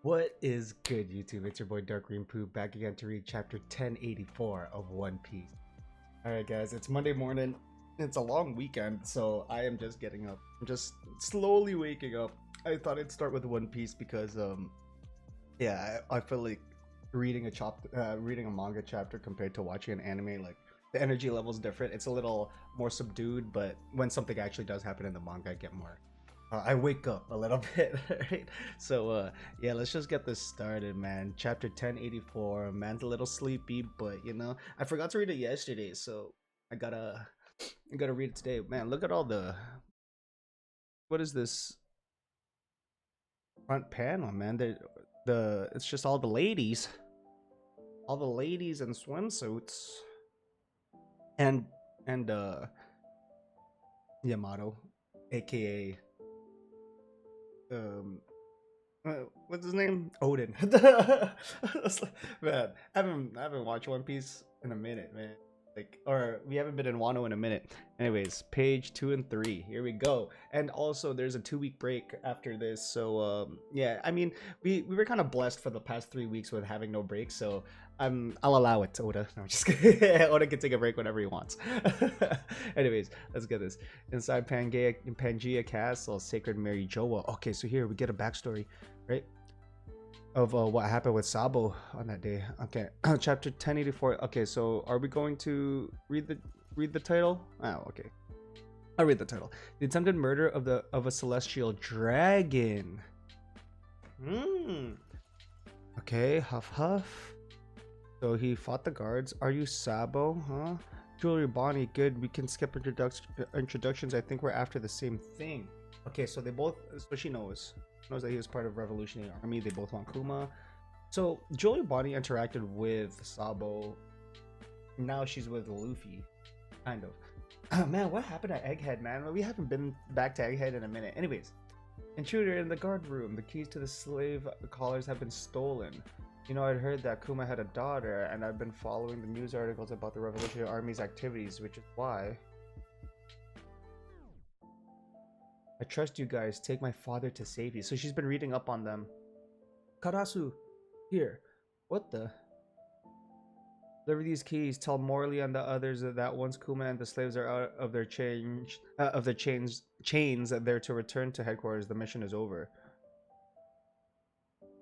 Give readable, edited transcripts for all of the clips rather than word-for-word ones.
What is good, YouTube? It's your boy Dark Green Poo back again to read chapter 1084 of One Piece. Alright guys, it's Monday morning. It's a long weekend, so I am just getting up. I'm just slowly waking up. I thought I'd start with One Piece because I feel like reading a manga chapter compared to watching an anime, like the energy level is different. It's a little more subdued, but when something actually does happen in the manga, I get more I wake up a little bit, right? So yeah, let's just get this started, man. Chapter 1084. Man's a little sleepy, but you know, I forgot to read it yesterday, so I gotta read it today. Man, look at all the, what is this front panel, man? The it's just all the ladies, in swimsuits, and Yamato, aka what's his name? Odin. Man, I haven't watched One Piece in a minute, man. Like, or we haven't been in Wano in a minute. Anyways, page 2 and 3. Here we go. And also, there's a 2-week break after this. So yeah, I mean, we were kind of blessed for the past 3 weeks with having no break. So I'll allow it, Oda. No, I'm just kidding. Oda can take a break whenever he wants. Anyways, let's get this. Inside Pangea Castle, Sacred Mary Joa. Okay, so here we get a backstory, right? Of what happened with Sabo on that day. Okay, chapter 1084. Okay, so are we going to read the title? Oh, okay. I'll read the title. The attempted murder of a celestial dragon. Okay, huff huff. So he fought the guards. Are you Sabo? Huh? Jewelry Bonnie, good. We can skip introductions. I think we're after the same thing. Okay, so they both. So she knows that he was part of Revolutionary Army. They both want Kuma. So Jewelry Bonnie interacted with Sabo. Now she's with Luffy, kind of. Oh, man, what happened to Egghead, man? We haven't been back to Egghead in a minute. Anyways, intruder in the guard room. The keys to the slave collars have been stolen. You know, I'd heard that Kuma had a daughter, and I've been following the news articles about the Revolutionary Army's activities, which is why I trust you guys. Take my father to safety. So she's been reading up on them. Karasu, here. What the? Deliver these keys. Tell Morley and the others that once Kuma and the slaves are out of their chains, they're to return to headquarters. The mission is over.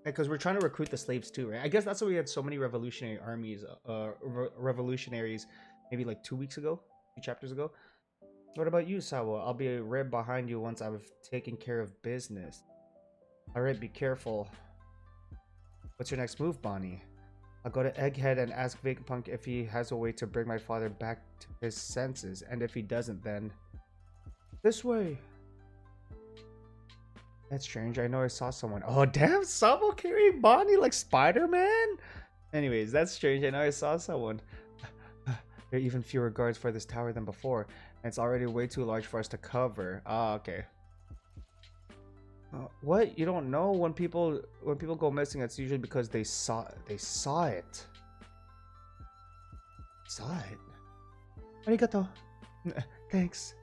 Because we're trying to recruit the slaves too, right? I guess that's why we had so many revolutionary armies, revolutionaries, maybe like 2 weeks ago, 2 chapters ago. What about you, Sawa? I'll be right behind you once I've taken care of business. Alright, be careful. What's your next move, Bonnie? I'll go to Egghead and ask Vegapunk if he has a way to bring my father back to his senses. And if he doesn't, then this way. That's strange. I know I saw someone. Oh, damn, Sabo carrying Bonnie like Spider-Man? Anyways, that's strange. I know I saw someone. There are even fewer guards for this tower than before. It's already way too large for us to cover. Ah, okay. What? You don't know? When people go missing, it's usually because they saw it. Saw it. Arigato. Thanks.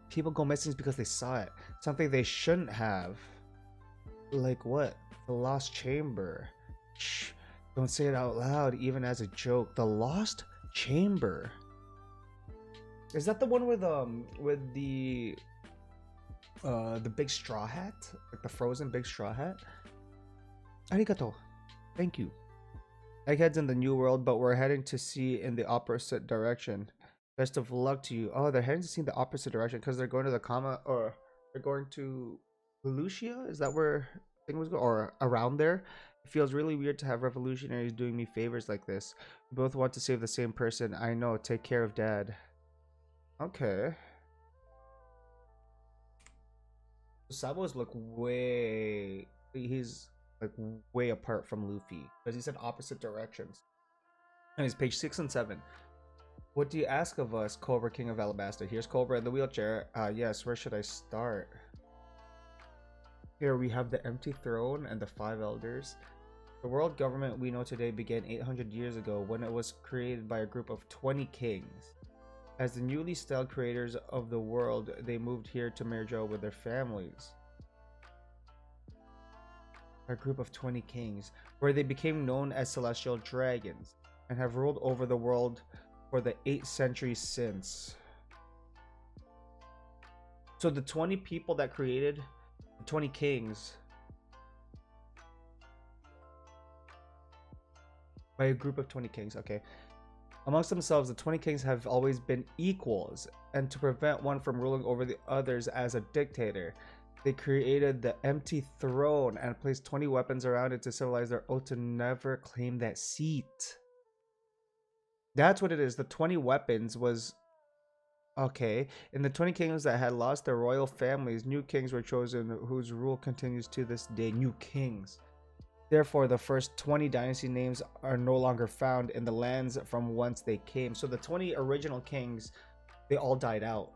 People go missing because they saw it. Something they shouldn't have. Like what? The Lost Chamber. Shh. Don't say it out loud, even as a joke. The Lost Chamber. Is that the one with the big straw hat? Like the frozen big straw hat? Arigato. Thank you. Egghead's in the new world, but we're heading to sea in the opposite direction. Best of luck to you. Oh, they're heading to sea in the opposite direction because they're going to the Kama, or they're going to Lucia? Is that where thing was going? Or around there? It feels really weird to have revolutionaries doing me favors like this. We both want to save the same person. I know. Take care of Dad. Okay. Sabo's look way... He's like way apart from Luffy. Because he said opposite directions. Anyways, page 6 and 7. What do you ask of us, Cobra King of Alabasta? Here's Cobra in the wheelchair. Yes, where should I start? Here we have the empty throne and the 5 elders. The world government we know today began 800 years ago when it was created by a group of 20 kings. As the newly styled creators of the world, they moved here to Merjo with their families. a group of 20 kings, where they became known as celestial dragons and have ruled over the world for the 8 centuries since. So the 20 people that created the 20 kings by a group of 20 kings, okay. Amongst themselves, the 20 kings have always been equals, and to prevent one from ruling over the others as a dictator, they created the empty throne and placed 20 weapons around it to symbolize their oath to never claim that seat. That's what it is. The 20 weapons was... Okay. In the 20 kingdoms that had lost their royal families, new kings were chosen whose rule continues to this day. New kings. Therefore, the first 20 dynasty names are no longer found in the lands from whence they came. So the 20 original kings, they all died out.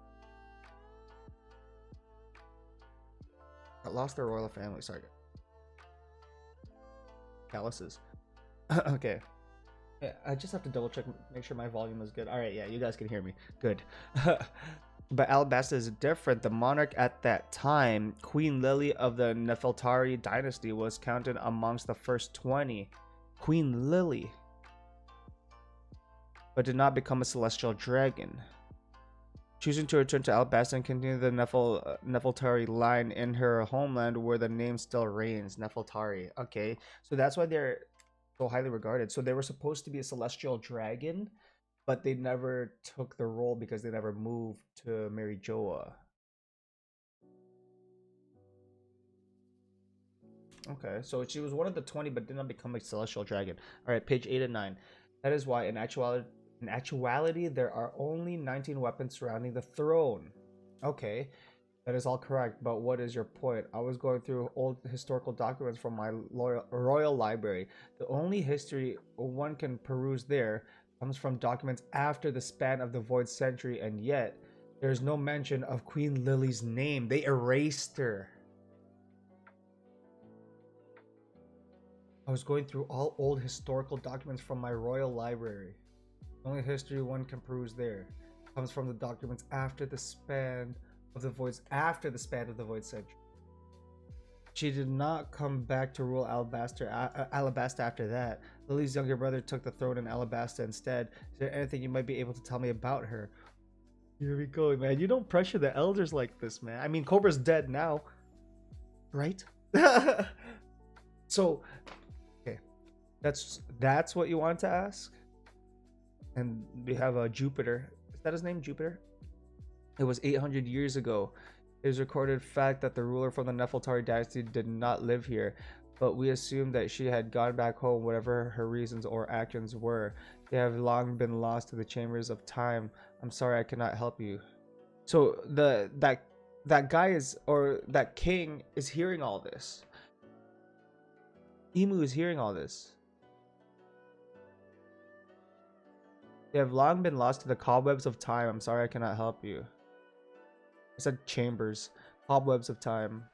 I lost their royal family. Sorry. Palaces. Okay. Yeah, I just have to double check, make sure my volume is good. All right, yeah, you guys can hear me. Good. But Alabasta is different. The monarch at that time, Queen Lily of the NEFELTARI dynasty, was counted amongst the first 20. Queen Lily. But did not become a celestial dragon. Choosing to return to Alabasta and continue the NEFELTARI line in her homeland where the name still reigns. NEFELTARI. Okay, so that's why they're so highly regarded. So they were supposed to be a celestial dragon, but they never took the role because they never moved to marry Joa. Okay, so she was one of the 20 but did not become a celestial dragon. All right, page 8 and 9. That is why in actuality there are only 19 weapons surrounding the throne. Okay, that is all correct, but what is your point? I was going through old historical documents from my royal library. The only history one can peruse there comes from documents after the span of the Void Century, and yet there's no mention of Queen Lily's name. They erased her. I was going through all old historical documents from my royal library. The only history one can peruse there comes from the documents after the span of the Void Century. She did not come back to rule Alabasta after that. Lily's younger brother took the throne in Alabasta instead. Is there anything you might be able to tell me about her? Here we go, man. You don't pressure the elders like this, man. I mean, Cobra's dead now, right? So, okay, that's what you wanted to ask. And we have Jupiter. Is that his name, Jupiter? It was 800 years ago. It is recorded fact that the ruler from the NEFELTARI dynasty did not live here, but we assume that she had gone back home, whatever her reasons or actions were. They have long been lost to the chambers of time. I'm sorry I cannot help you. So that guy is, or that king is hearing all this. Emu is hearing all this. They have long been lost to the cobwebs of time. I'm sorry I cannot help you. I said chambers. Cobwebs of time.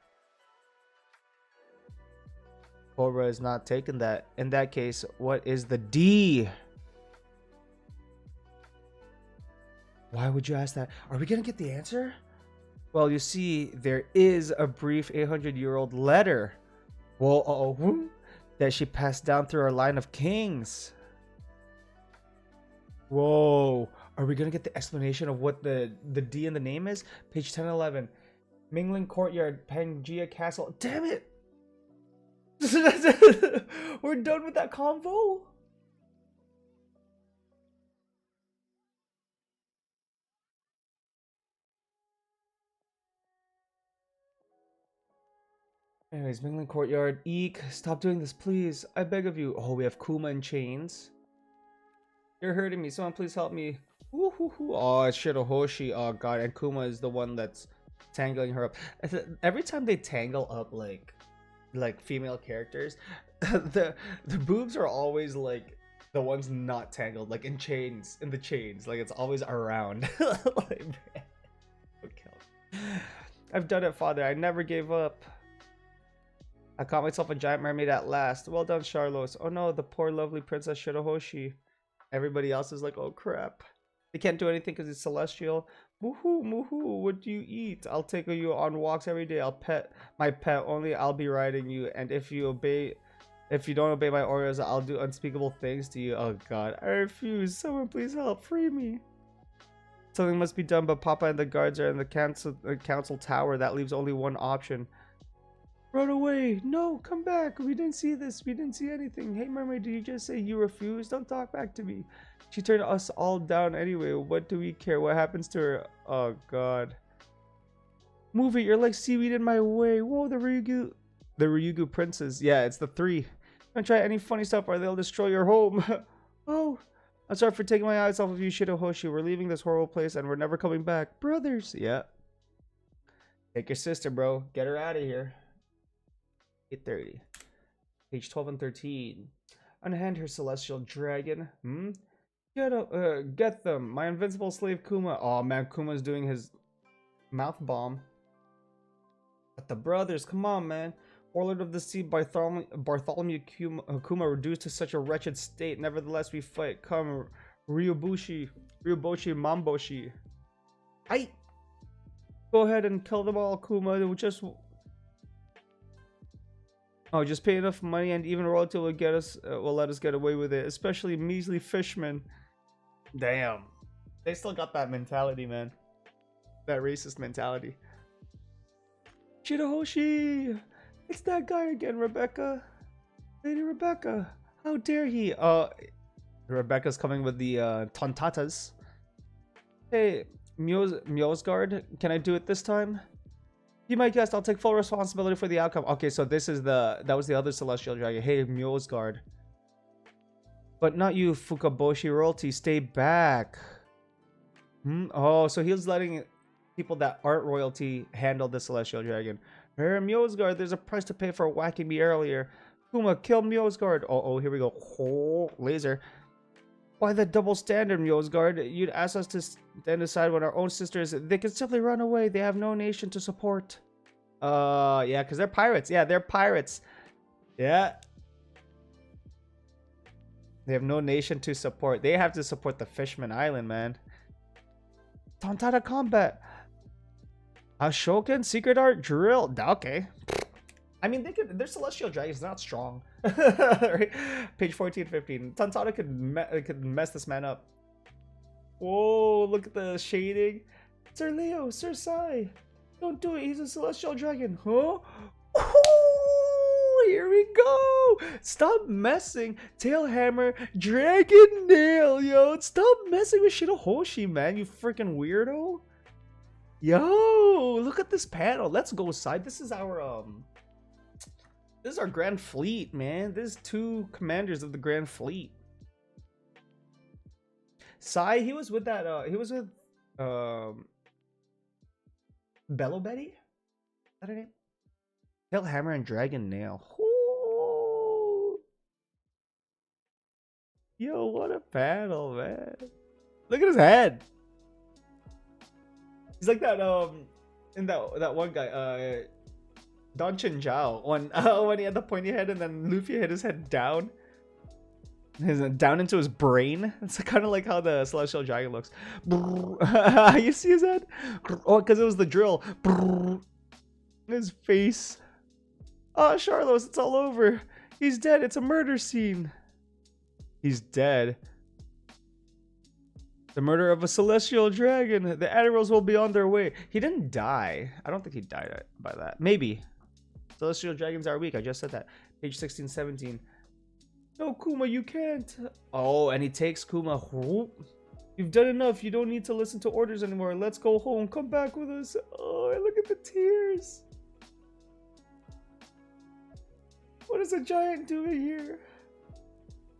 Cobra is not taking that. In that case, what is the D? Why would you ask that? Are we gonna get the answer? Well, you see, there is a brief 800-year-old letter. Whoa, that she passed down through our line of kings. Whoa. Are we gonna get the explanation of what the D in the name is? Page 10 and 11. Mingling Courtyard, Pangaea Castle. Damn it! We're done with that convo? Anyways, Mingling Courtyard. Eek, stop doing this, please. I beg of you. Oh, we have Kuma in chains. You're hurting me. Someone please help me. Woo-hoo-hoo. Oh, it's Shirahoshi. Oh, God. And Kuma is the one that's tangling her up. Every time they tangle up, like female characters, the boobs are always, like, the ones not tangled. Like, in the chains. Like, it's always around. Like, man. Okay. I've done it, father. I never gave up. I caught myself a giant mermaid at last. Well done, Charlos. Oh, no. The poor, lovely Princess Shirahoshi. Everybody else is like, oh, crap. They can't do anything because he's celestial. Woohoo, woohoo, what do you eat? I'll take you on walks every day. I'll pet my pet, only I'll be riding you. And if you don't obey my orders, I'll do unspeakable things to you. Oh god, I refuse. Someone please help, free me. Something must be done, but Papa and the guards are in the council tower. That leaves only one option. Run away! No, come back! We didn't see this. We didn't see anything. Hey, mermaid, did you just say you refuse? Don't talk back to me. She turned us all down anyway. What do we care? What happens to her? Oh, God. Move it. You're like seaweed in my way. Whoa, the Ryugu princes. Yeah, it's the three. Don't try any funny stuff or they'll destroy your home. Oh, I'm sorry for taking my eyes off of you, Shirahoshi. We're leaving this horrible place and we're never coming back. Brothers. Yeah. Take your sister, bro. Get her out of here. 8:30. Page 12 and 13. Unhand her celestial dragon. Get them. My invincible slave Kuma. Oh man, Kuma's doing his mouth bomb. But the brothers, come on, man. Warlord of the Sea, Bartholomew Kuma reduced to such a wretched state. Nevertheless, we fight. Come, Ryoboshi, Mamboshi. Go ahead and kill them all, Kuma. Just pay enough money and even royalty will let us get away with it. Especially measly fishmen. Damn. They still got that mentality, man. That racist mentality. Shirahoshi! It's that guy again, Rebecca. Lady Rebecca. How dare he? Rebecca's coming with the tontatas. Hey, Mjosgard, can I do it this time? Be my guest, I'll take full responsibility for the outcome. Okay, so that was the other celestial dragon. Hey, Mjosgard. But not you, Fukaboshi royalty. Stay back. Oh, so he was letting people that aren't royalty handle the celestial dragon. Hey, Mjosgard, there's a price to pay for whacking me earlier. Kuma, kill Mjosgard. Oh, here we go. Oh, laser. Why the double standard, Mjosgard? You'd ask us to stand aside when our own sisters... They can simply run away. They have no nation to support. Yeah, because they're pirates. Yeah, they're pirates. Yeah. They have no nation to support. They have to support the Fishman Island, man. Tontata combat. Ashokan secret art drill. Okay. I mean, their celestial dragon is not strong. Right? Page 14, 15. Tontata could mess this man up. Whoa, look at the shading. Sir Leo, Sir Sai. Don't do it. He's a celestial dragon. Huh? Oh, here we go. Stop messing. Tailhammer, dragon nail, yo. Stop messing with Shirahoshi, man. You freaking weirdo. Yo, look at this panel. Let's go side. This is our Grand Fleet, man. There's two commanders of the Grand Fleet. Sai, he was with that Bello Betty? Is that her name? Tailhammer and Dragon Nail. Ooh. Yo, what a panel, man. Look at his head. He's like that in that one guy, Don Chinjao, when he had the pointy head and then Luffy hit his head down. Down into his brain. It's kind of like how the celestial dragon looks. You see his head? Oh, because it was the drill. His face. Oh, Charlos, it's all over. He's dead. It's a murder scene. He's dead. The murder of a celestial dragon. The admirals will be on their way. He didn't die. I don't think he died by that. Maybe. Celestial dragons are weak. I just said that. Page 16, 17. No, Kuma, you can't. Oh, and he takes Kuma. You've done enough. You don't need to listen to orders anymore. Let's go home. Come back with us. Oh, look at the tears. What is a giant doing here?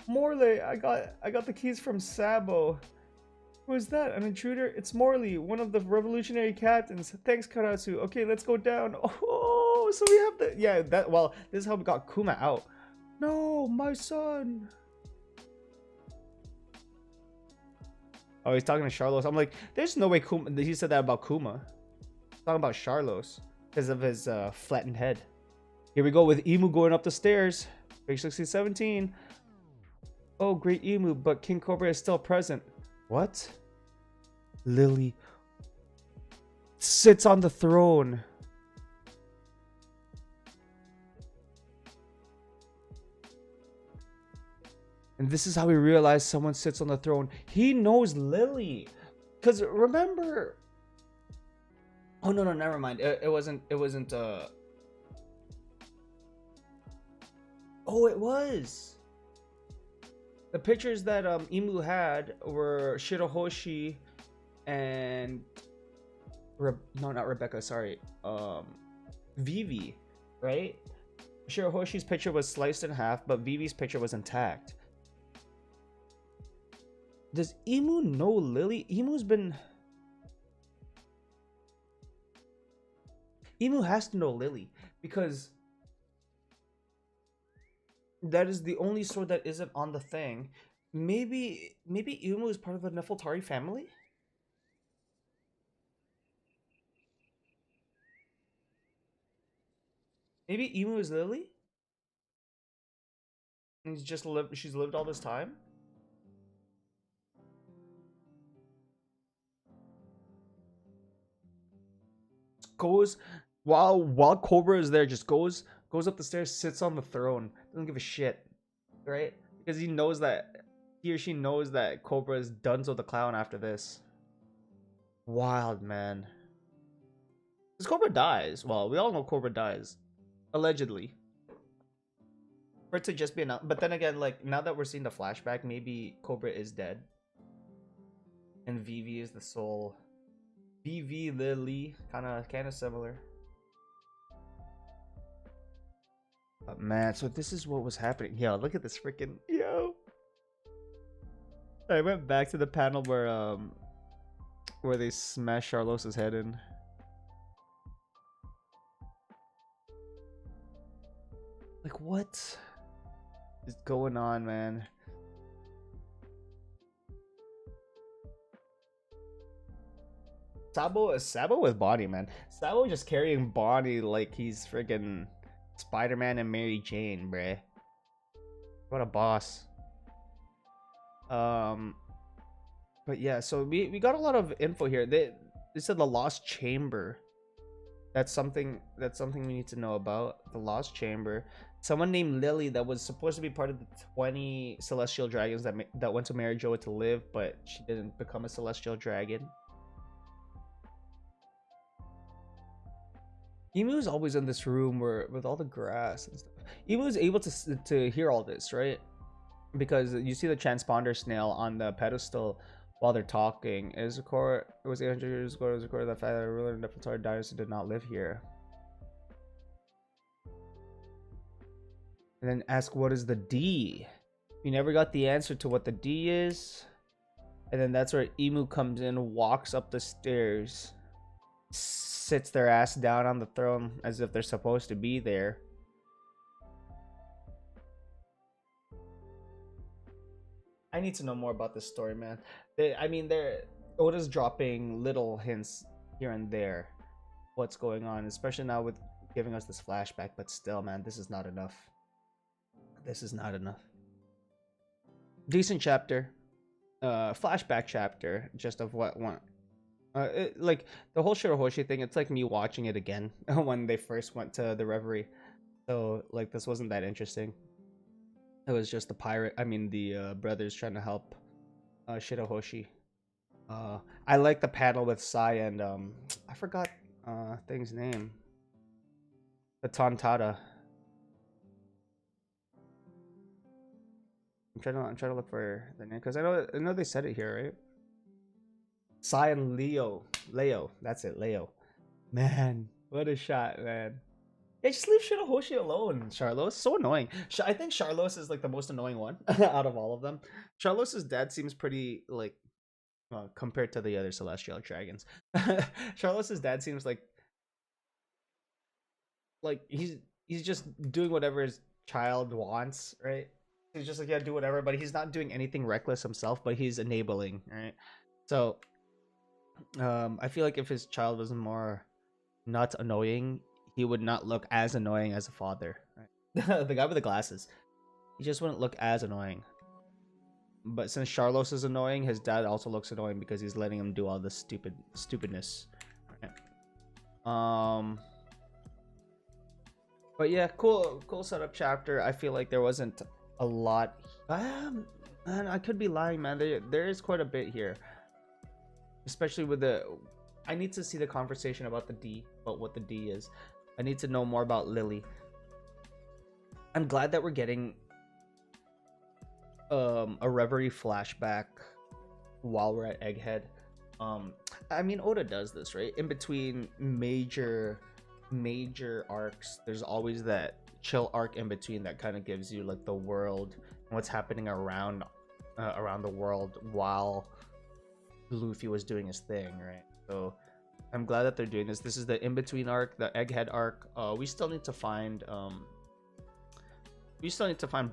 Morley, I got the keys from Sabo. Who is that? An intruder? It's Morley, one of the revolutionary captains. Thanks, Karatsu. Okay, let's go down. Oh, so we have the... Yeah, well, this is how we got Kuma out. No, my son. Oh, he's talking to Charlos. I'm like, there's no way he said that about Kuma. He's talking about Charlos because of his flattened head. Here we go with Emu going up the stairs. Page 16, 17. Oh, great Emu, but King Cobra is still present. What? Lily. sits on the throne. And this is how we realize someone sits on the throne. He knows Lily. Because remember... Oh, no, never mind. It wasn't... Oh, it was! The pictures that Imu had were Shirahoshi and... No, not Rebecca, sorry. Vivi, right? Shirahoshi's picture was sliced in half, but Vivi's picture was intact. Does Imu know Lily? Imu has to know Lily because that is the only sword that isn't on the thing. Maybe Imu is part of the NEFELTARI family? Maybe Imu is Lily? And she's lived all this time? Goes while Cobra is there, just goes up the stairs, sits on the throne, doesn't give a shit, right? Because he or she knows that Cobra is donezo the clown after this. Wild, man. Because Cobra dies. Well, we all know Cobra dies, allegedly. For it to just be announced, but then again, like now that we're seeing the flashback, maybe Cobra is dead, and Vivi is the soul. Vivi, Lily, kind of similar. But man, so this is what was happening. Yo, look at this freaking yo. I went back to the panel where they smashed Charlos's head in. Like what is going on, man? Sabo with Bonnie, man. Sabo just carrying Bonnie like he's friggin' Spider-Man and Mary Jane, bruh. What a boss. But yeah, so we got a lot of info here. They said the Lost Chamber. That's something we need to know about. The Lost Chamber. Someone named Lily that was supposed to be part of the 20 celestial dragons that went to Mary Joa to live, but she didn't become a celestial dragon. Emu is always in this room with all the grass and stuff. Emu is able to hear all this, right? Because you see the transponder snail on the pedestal while they're talking. It was 800 years ago. It was recorded that fact that a ruler in the NEFELTARI dynasty did not live here. And then ask what is the D? You never got the answer to what the D is. And then that's where Emu comes in, walks up the stairs, sits their ass down on the throne as if they're supposed to be there. I need to know more about this story, man. Oda's dropping little hints here and there what's going on, especially now with giving us this flashback, but still, man, this is not enough. This is not enough. Decent chapter. Flashback chapter, just of what one. Like the whole Shirahoshi thing, it's like me watching it again when they first went to the Reverie. So like this wasn't that interesting. It was just the brothers trying to help Shirahoshi. I like the panel with Sai and I forgot thing's name. The Tontata. I'm trying to look for the name because I know they said it here, right? Sai and Leo, that's it, Leo. Man, what a shot, man. Yeah, just leave Shirahoshi alone, Charlos. So annoying. I think Charlos is like the most annoying one out of all of them. Charlos's dad seems pretty like, compared to the other celestial dragons. Charlos's dad seems like he's just doing whatever his child wants, right? He's just like, yeah, do whatever, but he's not doing anything reckless himself, but he's enabling, right? So I feel like if his child was more not annoying, he would not look as annoying as a father, right? The guy with the glasses, he just wouldn't look as annoying. But since Charlos is annoying, his dad also looks annoying because he's letting him do all this stupidness, right? But yeah, cool setup chapter. I feel like there wasn't a lot. Man, I could be lying, man. There is quite a bit here, especially with the. I need to see the conversation about the D, about what the D is. I need to know more about Lily. I'm glad that we're getting a Reverie flashback while we're at Egghead. I mean, Oda does this, right? In between major arcs, there's always that chill arc in between that kind of gives you like the world and what's happening around the world while Luffy was doing his thing, right? So I'm glad that they're doing this. This is the in-between arc, the Egghead arc. We still need to find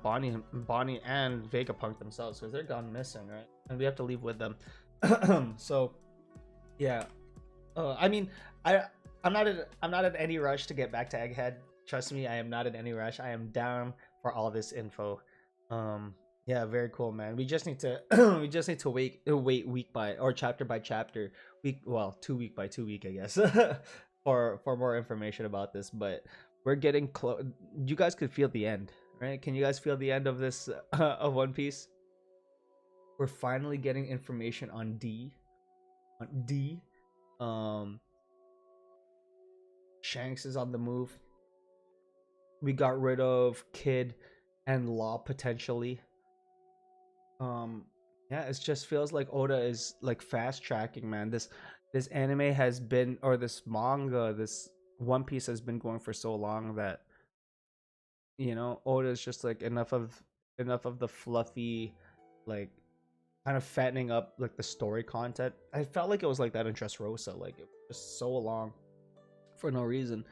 Bonnie and Vegapunk themselves because they're gone missing, right? And we have to leave with them. So yeah, I mean, I'm not in any rush to get back to Egghead. Trust me, I am not in any rush. I am down for all this info. Yeah, very cool, man. We just need to wait week by or chapter by chapter, two week by 2 week, I guess, for more information about this. But we're getting close. You guys could feel the end, right? Can you guys feel the end of this of One Piece? We're finally getting information on D. Shanks is on the move. We got rid of Kid and Law potentially. Yeah, it just feels like Oda is like fast tracking, man. This anime has been, or this manga, this One Piece has been going for so long that, you know, Oda is just like enough of the fluffy, like kind of fattening up like the story content. I felt like it was like that in Dressrosa, like it was just so long for no reason.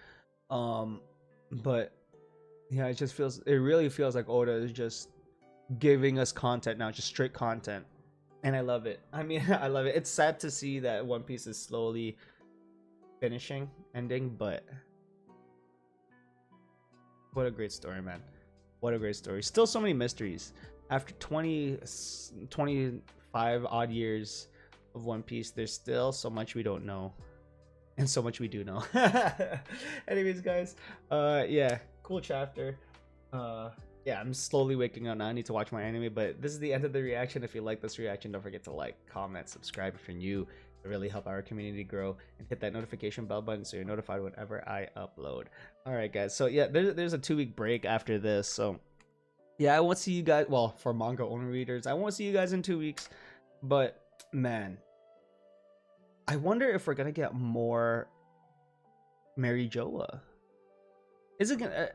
But yeah, it really feels like Oda is just giving us content now, just straight content, and I love it. I mean, I love it. It's sad to see that One Piece is slowly ending, but what a great story, man. What a great story. Still so many mysteries after 25 odd years of One Piece. There's still so much we don't know and so much we do know. Anyways, guys, yeah, cool chapter. Yeah, I'm slowly waking up now. I need to watch my anime, but this is the end of the reaction. If you like this reaction, don't forget to like, comment, subscribe if you're new. It really help our community grow, and hit that notification bell button so you're notified whenever I upload. All right, guys. So yeah, there's a 2-week break after this. So yeah, I won't see you guys. Well, for manga only readers, I won't see you guys in 2 weeks. But man, I wonder if we're gonna get more Mary Joa. Is it gonna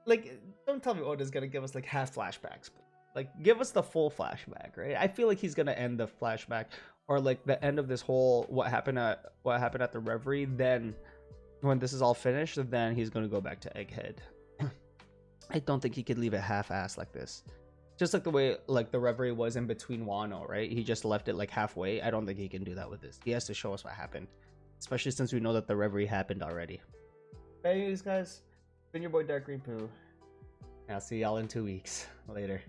like? Don't tell me Oda's gonna give us like half flashbacks. Like, give us the full flashback, right? I feel like he's gonna end the flashback, or like the end of this whole what happened at the Reverie. Then, when this is all finished, then he's gonna go back to Egghead. I don't think he could leave it half-assed like this. Just like the way like the Reverie was in between Wano, right? He just left it like halfway. I don't think he can do that with this. He has to show us what happened, especially since we know that the Reverie happened already. Anyways, guys, been your boy Dark Green Poo. I'll see y'all in 2 weeks. Later.